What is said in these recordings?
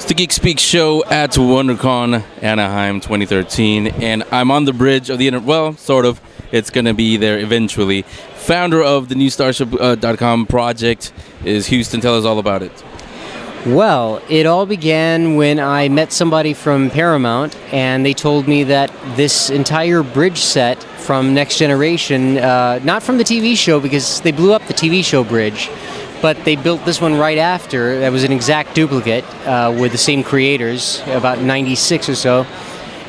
It's the Geek Speak show at WonderCon Anaheim 2013, and I'm on the bridge of the internet. Well, sort of. It's going to be there eventually. Founder of the new Starship.com project is Houston. Tell us all about it. Well, it all began when I met somebody from Paramount, and they told me that this entire bridge set from Next Generation, not from the TV show because they blew up the TV show bridge, but they built this one right after. That was an exact duplicate with the same creators, about 96 or so.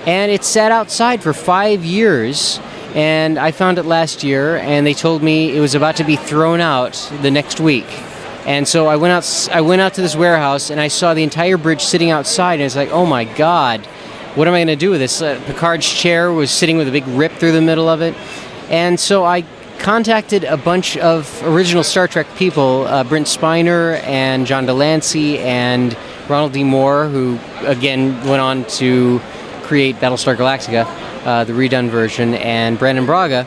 And it sat outside for 5 years, and I found it last year, and they told me it was about to be thrown out the next week. And so I went out to this warehouse, and I saw the entire bridge sitting outside, and it's like, oh my God, what am I going to do with this? Picard's chair was sitting with a big rip through the middle of it. And so I contacted a bunch of original Star Trek people, Brent Spiner and John Delancey and Ronald D. Moore, who again went on to create Battlestar Galactica, the redone version, and Brandon Braga.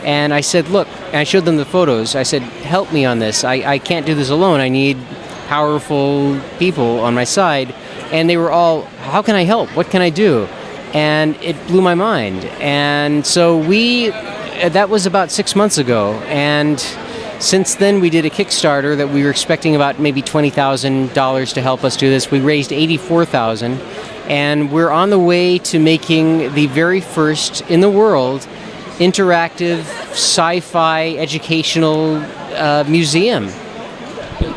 And I said, look, and I showed them the photos. I said, help me on this. I can't do this alone. I need powerful people on my side. And they were all, how can I help? What can I do? And it blew my mind. And so that was about 6 months ago. And since then, we did a Kickstarter that we were expecting about maybe $20,000 to help us do this. We raised $84,000. And we're on the way to making the very first in the world interactive sci-fi educational museum.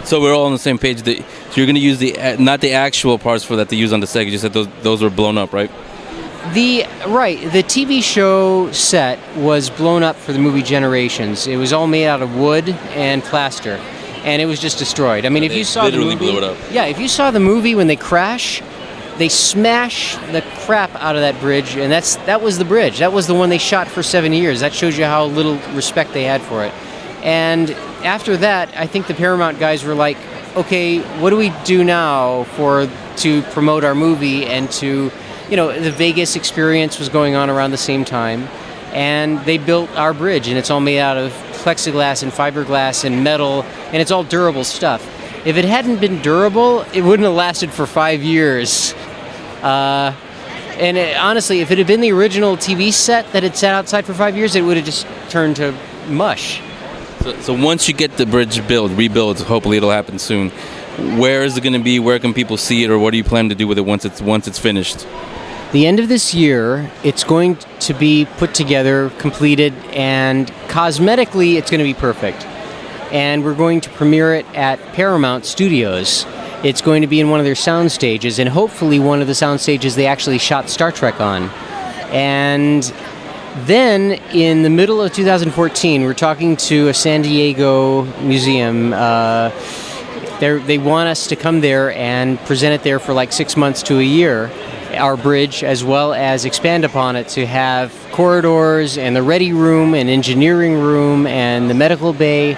So we're all on the same page. So you're going to use not the actual parts for that to use on the set. You said those were blown up, right? The TV show set was blown up for the movie Generations. It was all made out of wood and plaster, and it was just destroyed. I mean, if you saw the movie, blew it up. Yeah, if you saw the movie when they crash, they smash the crap out of that bridge, and that was the bridge. That was the one they shot for 7 years. That shows you how little respect they had for it. And after that, I think the Paramount guys were like, okay, what do we do now to promote our movie? And to, the Vegas experience was going on around the same time, and they built our bridge, and it's all made out of plexiglass and fiberglass and metal, and it's all durable stuff. If it hadn't been durable, it wouldn't have lasted for 5 years. Honestly, if it had been the original TV set that had sat outside for 5 years, it would have just turned to mush. So once you get the bridge rebuilt, hopefully it'll happen soon. Where is it going to be? Where can people see it, or what do you plan to do with it once it's finished? The end of this year, it's going to be put together, completed, and cosmetically, it's going to be perfect. And we're going to premiere it at Paramount Studios. It's going to be in one of their sound stages, and hopefully one of the sound stages they actually shot Star Trek on. And then, in the middle of 2014, we're talking to a San Diego museum. They want us to come there and present it there for like 6 months to a year, our bridge, as well as expand upon it to have corridors and the ready room and engineering room and the medical bay.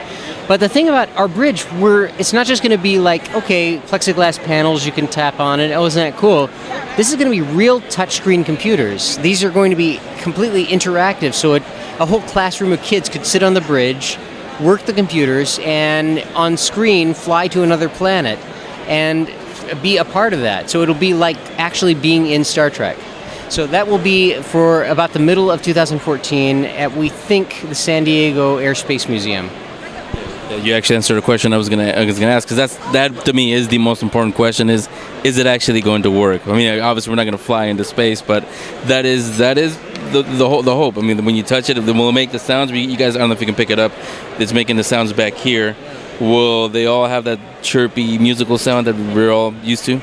But the thing about our bridge, it's not just going to be like, okay, plexiglass panels you can tap on it. Oh, isn't that cool? This is going to be real touchscreen computers. These are going to be completely interactive, so a whole classroom of kids could sit on the bridge, work the computers, and on screen fly to another planet and be a part of that. So it'll be like actually being in Star Trek. So that will be for about the middle of 2014 at, we think, the San Diego Airspace Museum. You actually answered a question I was gonna ask, because that to me is the most important question: is it actually going to work? I mean, obviously we're not going to fly into space, but that is the hope. I mean, when you touch it, will it make the sounds? You guys, I don't know if you can pick it up. It's making the sounds back here. Will they all have that chirpy musical sound that we're all used to?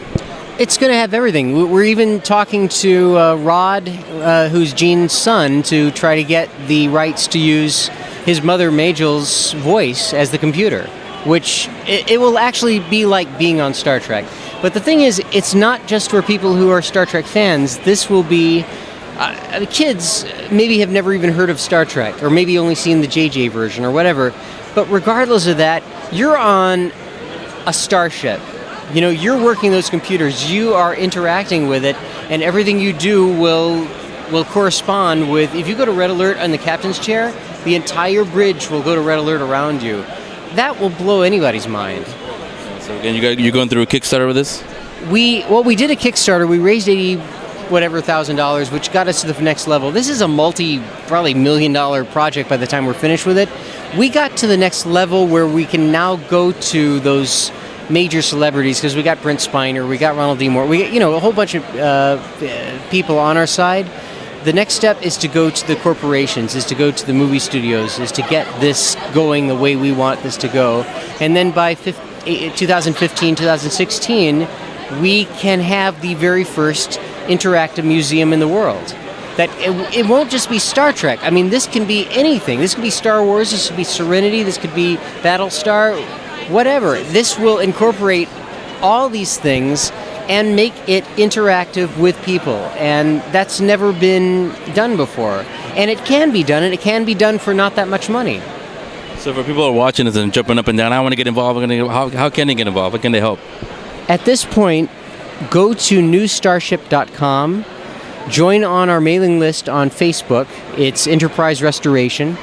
It's going to have everything. We're even talking to Rod, who's Gene's son, to try to get the rights to use his mother Majel's voice as the computer, which it will actually be like being on Star Trek. But the thing is, it's not just for people who are Star Trek fans. This will be kids maybe have never even heard of Star Trek, or maybe only seen the JJ version or whatever. But regardless of that, you're on a starship. You're working those computers. You are interacting with it, and everything you do will correspond with. If you go to Red Alert on the captain's chair, the entire bridge will go to Red Alert around you. That will blow anybody's mind. So again, you're going through a Kickstarter with this? we did a Kickstarter. We raised $80,000, which got us to the next level. This is a probably $1 million project by the time we're finished with it. We got to the next level where we can now go to those major celebrities, because we got Brent Spiner, we got Ronald D. Moore, we got, a whole bunch of people on our side. The next step is to go to the corporations, is to go to the movie studios, is to get this going the way we want this to go. And then by 2015, 2016, we can have the very first interactive museum in the world. That it won't just be Star Trek. I mean, this can be anything. This could be Star Wars, this could be Serenity, this could be Battlestar, whatever. This will incorporate all these things and make it interactive with people. And that's never been done before. And it can be done, and it can be done for not that much money. So for people who are watching this and jumping up and down, I want to get involved. How can they get involved? How can they help? At this point, go to newstarship.com. Join on our mailing list on Facebook. It's Enterprise Restoration.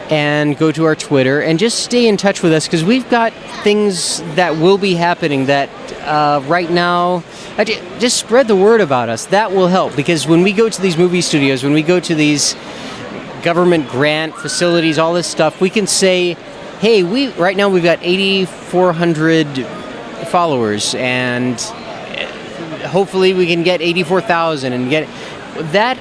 And go to our Twitter and just stay in touch with us, because we've got things that will be happening that right now, just spread the word about us. That will help, because when we go to these movie studios, when we go to these government grant facilities, all this stuff, we can say, hey, right now we've got 8,400 followers, and hopefully we can get 84,000 and get that.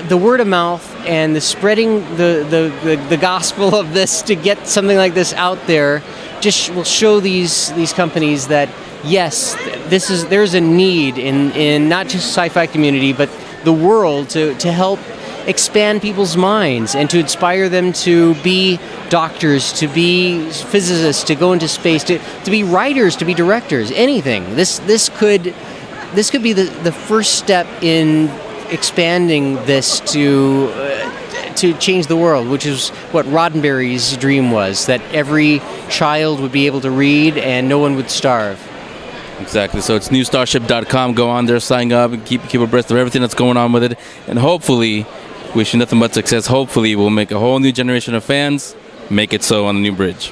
The word of mouth and the spreading the gospel of this to get something like this out there just will show these companies that yes, there's a need in not just sci-fi community but the world to help expand people's minds and to inspire them to be doctors, to be physicists, to go into space, to be writers, to be directors, anything. This could be the first step in expanding this to change the world, which is what Roddenberry's dream was, that every child would be able to read and no one would starve. Exactly. So it's newstarship.com. Go on there, sign up, and keep abreast of everything that's going on with it. And hopefully, wish you nothing but success. Hopefully, we'll make a whole new generation of fans make it so on the new bridge.